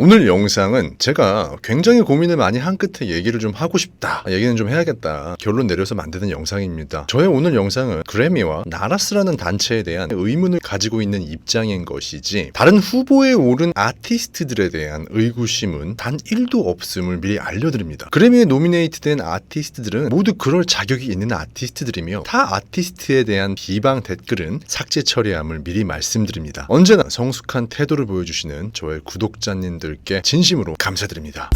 오늘 영상은 제가 굉장히 고민을 많이 한 끝에 얘기를 좀 하고 싶다, 얘기는 좀 해야겠다 결론 내려서 만드는 영상입니다. 저의 오늘 영상은 그래미와 나라스라는 단체에 대한 의문을 가지고 있는 입장인 것이지 다른 후보에 오른 아티스트들에 대한 의구심은 단 1도 없음을 미리 알려드립니다. 그래미에 노미네이트된 아티스트들은 모두 그럴 자격이 있는 아티스트들이며 타 아티스트에 대한 비방 댓글은 삭제 처리함을 미리 말씀드립니다. 언제나 성숙한 태도를 보여주시는 저의 구독자님들 께 진심으로 감사드립니다.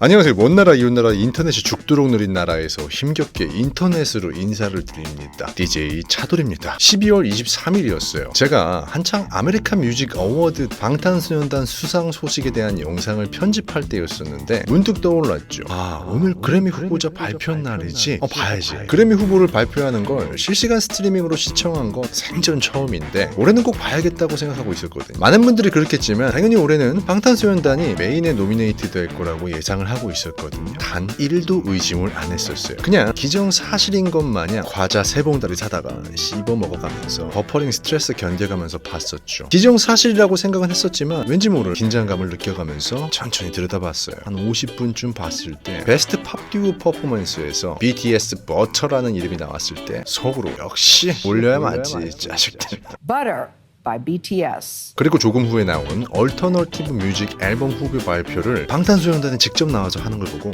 안녕하세요. 먼 나라 이웃 나라 인터넷이 죽도록 느린 나라에서 힘겹게 인터넷으로 인사를 드립니다. DJ 차돌입니다. 12월 23일이었어요. 제가 한창 아메리칸 뮤직 어워드 방탄소년단 수상 소식에 대한 영상을 편집할 때였었는데 문득 떠올랐죠. 오늘 그래미 후보자 발표 날이지? 봐야지. 그래미 후보를 발표하는 걸 실시간 스트리밍으로 시청한 거 생전 처음인데 올해는 꼭 봐야겠다고 생각하고 있었거든요. 많은 분들이 그렇겠지만 당연히 올해는 방탄소년단이 메인에 노미네이트 될 거라고 예상을 하고 있었거든요. 단 1도 의심을 안 했었어요. 그냥 기정사실인 것 마냥 과자 3봉다리 사다가 씹어 먹어가면서 버퍼링 스트레스 견뎌가면서 봤었죠. 기정사실이라고 생각은 했었지만 왠지 모를 긴장감을 느껴가면서 천천히 들여다봤어요. 한 50분쯤 봤을 때 베스트 팝 듀오 퍼포먼스에서 BTS 버터라는 이름이 나왔을 때 속으로 역시 올려야 맞지 자식들. Butter by BTS. 그리고 조금 후에 나온 얼터너티브 뮤직 앨범 후보 발표를 방탄소년단이 직접 나와서 하는 걸 보고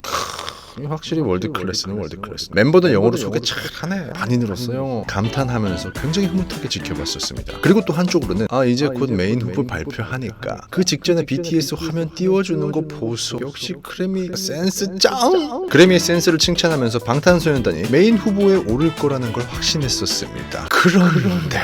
확실히 월드 클래스는 월드 클래스. 멤버들 영어로 소개 착 하네. 많이 늘었어요. 감탄하면서 굉장히 흐뭇하게 지켜봤었습니다. 그리고 또 한쪽으로는 이제 곧 메인 후보 발표하니까 그 직전에 BTS 화면 띄워주는 거 보소. 역시 그래미 센스 짱! 그래미의 센스를 칭찬하면서 방탄소년단이 메인 후보에 오를 거라는 걸 확신했었습니다. 그런데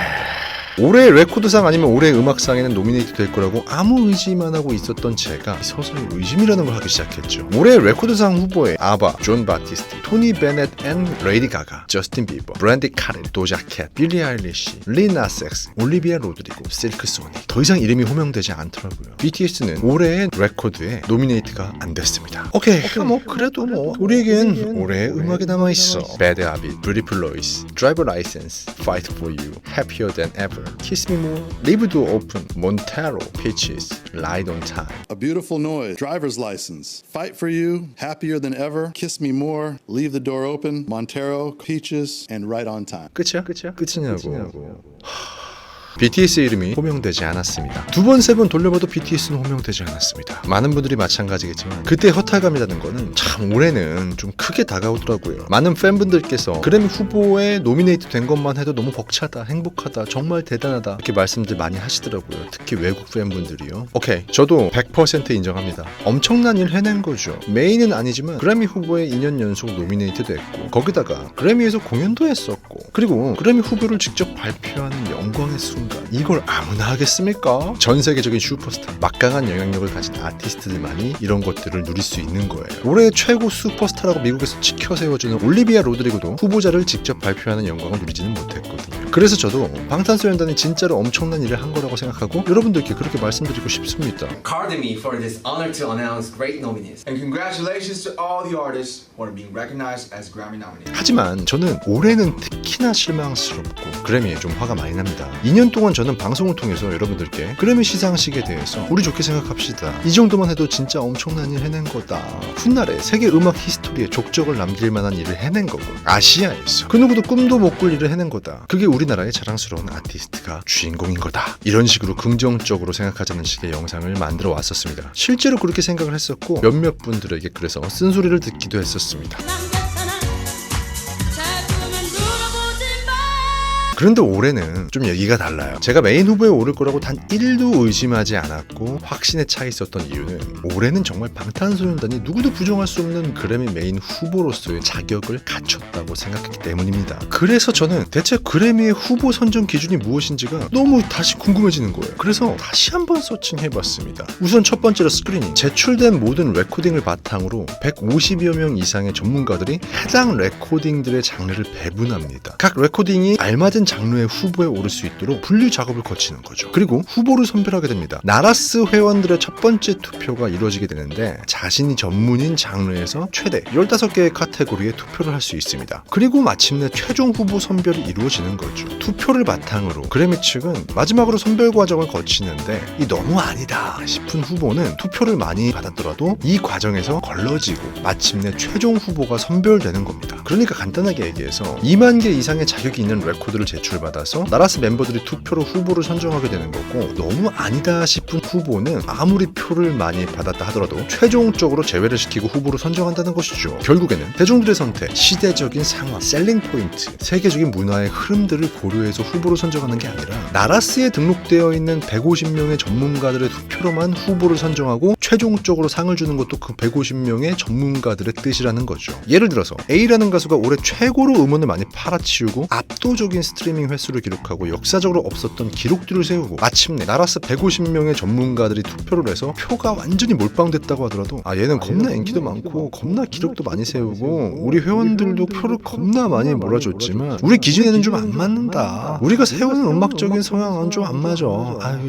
올해 레코드상 아니면 올해 음악상에는 노미네이트 될 거라고 아무 의지만 하고 있었던 제가 서서히 의심이라는 걸 하기 시작했죠. 올해 레코드상 후보에 아바, 존 바티스트, 토니 베넷 앤 레이디 가가, 저스틴 비버, 브랜디 카렐, 도자 캣, 빌리 아일리시, 리나 섹스, 올리비아 로드리고, 실크 소닉. 더 이상 이름이 호명되지 않더라고요. BTS는 올해의 레코드에 노미네이트가 안 됐습니다. 오케이, 그래도 우리에겐 올해의 음악이 남아있어. Bad Habit, Beautiful Lois, Driver License, Fight For You, Happier Than Ever, Kiss Me More, Leave the Open, Montero, Peaches, Ride on Time. A Beautiful Noise, Driver's License, Fight For You, Happier Than Ever, Kiss Me More, Leave the Door Open, Montero, Peaches, and Right on Time. 끝이냐고. BTS의 이름이 호명되지 않았습니다. 2번, 3번 돌려봐도 BTS는 호명되지 않았습니다. 많은 분들이 마찬가지겠지만 그때 허탈감이라는 거는 참 올해는 좀 크게 다가오더라고요. 많은 팬분들께서 그래미 후보에 노미네이트 된 것만 해도 너무 벅차다, 행복하다, 정말 대단하다 이렇게 말씀들 많이 하시더라고요. 특히 외국 팬분들이요. 오케이, 저도 100% 인정합니다. 엄청난 일 해낸 거죠. 메인은 아니지만 그래미 후보에 2년 연속 노미네이트 됐고 거기다가 그래미에서 공연도 했었고 그리고 그래미 후보를 직접 발표하는 영광의 순간 이걸 아무나 하겠습니까? 전 세계적인 슈퍼스타, 막강한 영향력을 가진 아티스트들만이 이런 것들을 누릴 수 있는 거예요. 올해 최고 슈퍼스타라고 미국에서 치켜세워주는 올리비아 로드리고도 후보자를 직접 발표하는 영광을 누리지는 못했거든요. 그래서 저도 방탄소년단이 진짜로 엄청난 일을 한 거라고 생각하고 여러분들께 그렇게 말씀드리고 싶습니다. Pardon me for this honor to announce great nominees. And congratulations to all the artists who are being recognized as Grammy nominees. 하지만 저는 올해는 특히나 실망스럽고 그래미에 좀 화가 많이 납니다. 2년 동안 저는 방송을 통해서 여러분들께 그래미 시상식에 대해서 우리 좋게 생각합시다. 이 정도만 해도 진짜 엄청난 일 해낸 거다. 훗날에 세계 음악 히스토리에 족적을 남길 만한 일을 해낸 거고 아시아에서 그 누구도 꿈도 못 꿀 일을 해낸 거다. 그게 우리나라의 자랑스러운 아티스트가 주인공인 거다. 이런 식으로 긍정적으로 생각하자는 식의 영상을 만들어 왔었습니다. 실제로 그렇게 생각을 했었고 몇몇 분들에게 그래서 쓴소리를 듣기도 했었습니다. 그런데 올해는 좀 얘기가 달라요. 제가 메인 후보에 오를 거라고 단 1도 의심하지 않았고 확신에 차 있었던 이유는 올해는 정말 방탄소년단이 누구도 부정할 수 없는 그래미 메인 후보로서의 자격을 갖췄다고 생각했기 때문입니다. 그래서 저는 대체 그래미의 후보 선정 기준이 무엇인지가 너무 다시 궁금해지는 거예요. 그래서 다시 한번 서칭해봤습니다. 우선 첫 번째로 스크리닝. 제출된 모든 레코딩을 바탕으로 150여 명 이상의 전문가들이 해당 레코딩들의 장르를 배분합니다. 각 레코딩이 알맞은 장르의 후보에 오를 수 있도록 분류 작업을 거치는 거죠. 그리고 후보를 선별하게 됩니다. 나라스 회원들의 첫 번째 투표가 이루어지게 되는데 자신이 전문인 장르에서 최대 15개의 카테고리에 투표를 할 수 있습니다. 그리고 마침내 최종 후보 선별이 이루어지는 거죠. 투표를 바탕으로 그래미 측은 마지막으로 선별 과정을 거치는데 이 너무 아니다 싶은 후보는 투표를 많이 받았더라도 이 과정에서 걸러지고 마침내 최종 후보가 선별되는 겁니다. 그러니까 간단하게 얘기해서 2만 개 이상의 자격이 있는 레코드를 제출받아서 나라스 멤버들이 투표로 후보를 선정하게 되는 거고, 너무 아니다 싶은 후보는 아무리 표를 많이 받았다 하더라도 최종적으로 제외를 시키고 후보로 선정한다는 것이죠. 결국에는 대중들의 선택, 시대적인 상황, 셀링 포인트, 세계적인 문화의 흐름들을 고려해서 후보로 선정하는 게 아니라 나라스에 등록되어 있는 150명의 전문가들의 투표로만 후보를 선정하고 최종적으로 상을 주는 것도 그 150명의 전문가들의 뜻이라는 거죠. 예를 들어서 A라는 가수가 올해 최고로 음원을 많이 팔아치우고 압도적인 스트리밍 횟수를 기록하고 역사적으로 없었던 기록들을 세우고 마침내 나라스 150명의 전문가들이 투표를 해서 표가 완전히 몰빵됐다고 하더라도 얘는 겁나 인기도 많고 겁나 기록도 많이 세우고 우리 회원들도 표를 겁나 많이 몰아줬지만 우리 기준에는 좀 안 맞는다, 우리가 세우는 음악적인 성향은 좀 안 맞아,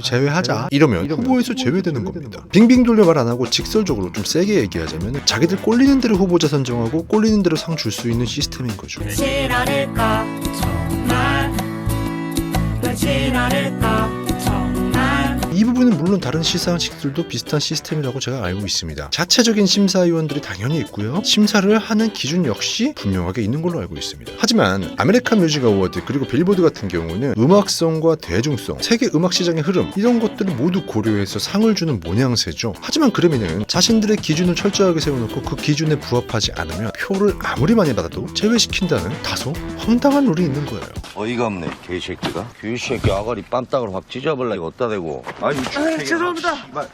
제외하자, 이러면 후보에서 제외되는 겁니다. 빙빙 돌려 말 안 하고 직설적으로 좀 세게 얘기하자면 자기들 꼴리는 대로 후보자 선정하고 꼴리는 대로 상 줄 수 있는 시스템인 거죠. 질 않을까 정말 왜질 않을까 정말. 이 부분은 물론 다른 시상식들도 비슷한 시스템이라고 제가 알고 있습니다. 자체적인 심사위원들이 당연히 있고요. 심사를 하는 기준 역시 분명하게 있는 걸로 알고 있습니다. 하지만 아메리칸 뮤직 어워드 그리고 빌보드 같은 경우는 음악성과 대중성, 세계 음악 시장의 흐름 이런 것들을 모두 고려해서 상을 주는 모양새죠. 하지만 그래미는 자신들의 기준을 철저하게 세워놓고 그 기준에 부합하지 않으면 표를 아무리 많이 받아도 제외시킨다는 다소 황당한 룰이 있는 거예요. 어이가 없네 개새끼가. 개새끼 아가리 빰딱을 확 찢어버려. 이거 어디다 대고.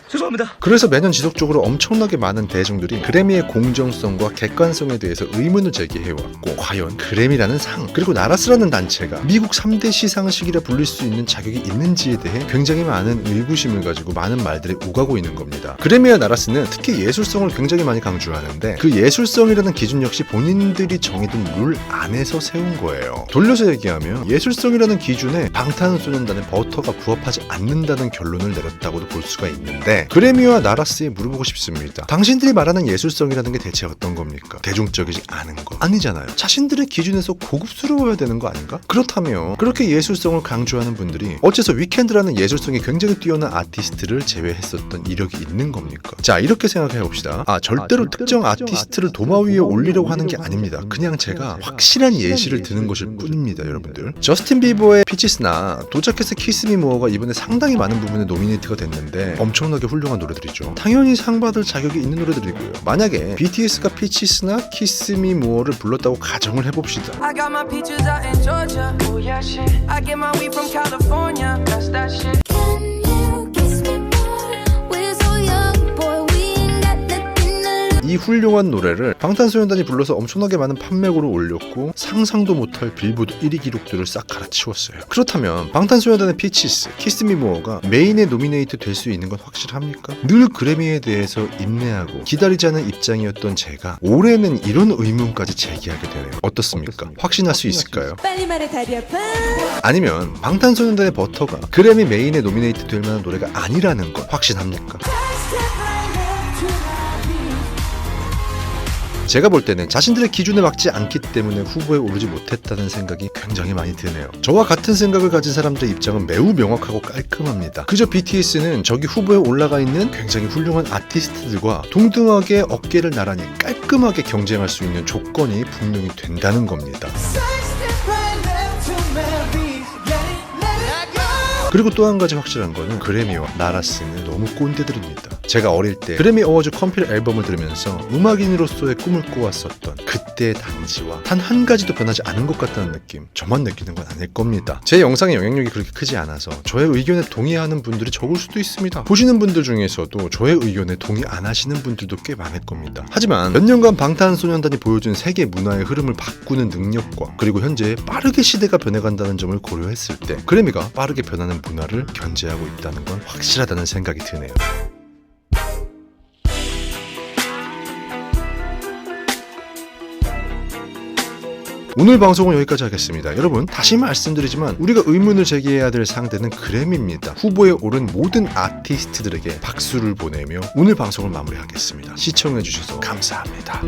죄송합니다. 그래서 매년 지속적으로 엄청나게 많은 대중들이 그래미의 공정성과 객관성에 대해서 의문을 제기해왔고, 과연 그래미라는 상 그리고 나라스라는 단체가 미국 3대 시상식이라 불릴 수 있는 자격이 있는지에 대해 굉장히 많은 의구심을 가지고 많은 말들이 오가고 있는 겁니다. 그래미와 나라스는 특히 예술성을 굉장히 많이 강조하는데 그 예술성이라는 기준 역시 본인들이 정해둔 룰 안에서 세운 거예요. 돌려서 얘기하면 예술성이라는 기준에 방탄소년단의 버터가 부합하지 않는다는 결론을 내렸다고도 볼 수가 있는데, 그래미와 나라스에 물어보고 싶습니다. 당신들이 말하는 예술성이라는 게 대체 어떤 겁니까? 대중적이지 않은 거 아니잖아요. 자신들의 기준에서 고급스러워야 되는 거 아닌가? 그렇다면 그렇게 예술성을 강조하는 분들이 어째서 위켄드라는 예술성이 굉장히 뛰어난 아티스트를 제외했었던 이력이 있는 겁니까? 자, 이렇게 생각해 봅시다. 절대로 특정 아티스트를 도마 위에 올리려고 하는 게 아닙니다. 그냥 제가 확실한 예시를 드는 것일 뿐입니다, 여러분들. 저스틴 비버의 피치스나 도자켓의 키스 미 모어가 이번에 상당히 많은 부분에 노미네이트가 됐는데 엄청나게 훌륭한 노래들이죠. 당연히 상 받을 자격이 있는 노래들이고요. 만약에 BTS가 피치스나 키스 미 모어를 불렀다고 가정을 해봅시다. I got my peaches out in Georgia. Oh yeah, shit. I get my weed from California. That's that shit. Can you kiss me more? We're so young, boy, we ain't got nothing to lose. 이 훌륭한 노래를 방탄소년단이 불러서 엄청나게 많은 판매고를 올렸고 상상도 못할 빌보드 1위 기록들을 싹 갈아치웠어요. 그렇다면 방탄소년단의 피치스, 키스 미 모어가 메인에 노미네이트 될 수 있는 건 확실합니까? 늘 그래미에 대해서 인내하고 기다리자는 입장이었던 제가 올해는 이런 의문까지 제기하게 되네요. 어떻습니까? 확신할 수 있을까요? 빨리 말해 다리 아파. 아니면 방탄소년단의 버터가 그래미 메인에 노미네이트 될 만한 노래가 아니라는 건 확신합니까? 제가 볼 때는 자신들의 기준에 맞지 않기 때문에 후보에 오르지 못했다는 생각이 굉장히 많이 드네요. 저와 같은 생각을 가진 사람들의 입장은 매우 명확하고 깔끔합니다. 그저 BTS는 저기 후보에 올라가 있는 굉장히 훌륭한 아티스트들과 동등하게 어깨를 나란히 깔끔하게 경쟁할 수 있는 조건이 분명히 된다는 겁니다. 그리고 또 한 가지 확실한 거는 그래미와 나라스는 너무 꼰대들입니다. 제가 어릴 때 그래미 어워즈 컴필 앨범을 들으면서 음악인으로서의 꿈을 꾸었었던 그때의 당시와 단 한 가지도 변하지 않은 것 같다는 느낌, 저만 느끼는 건 아닐 겁니다. 제 영상의 영향력이 그렇게 크지 않아서 저의 의견에 동의하는 분들이 적을 수도 있습니다. 보시는 분들 중에서도 저의 의견에 동의 안 하시는 분들도 꽤 많을 겁니다. 하지만 몇 년간 방탄소년단이 보여준 세계 문화의 흐름을 바꾸는 능력과 그리고 현재 빠르게 시대가 변해간다는 점을 고려했을 때 그래미가 빠르게 변하는 문화를 견제하고 있다는 건 확실하다는 생각이 드네요. 오늘 방송은 여기까지 하겠습니다. 여러분 다시 말씀드리지만 우리가 의문을 제기해야 될 상대는 그래미입니다. 후보에 오른 모든 아티스트들에게 박수를 보내며 오늘 방송을 마무리하겠습니다. 시청해주셔서 감사합니다.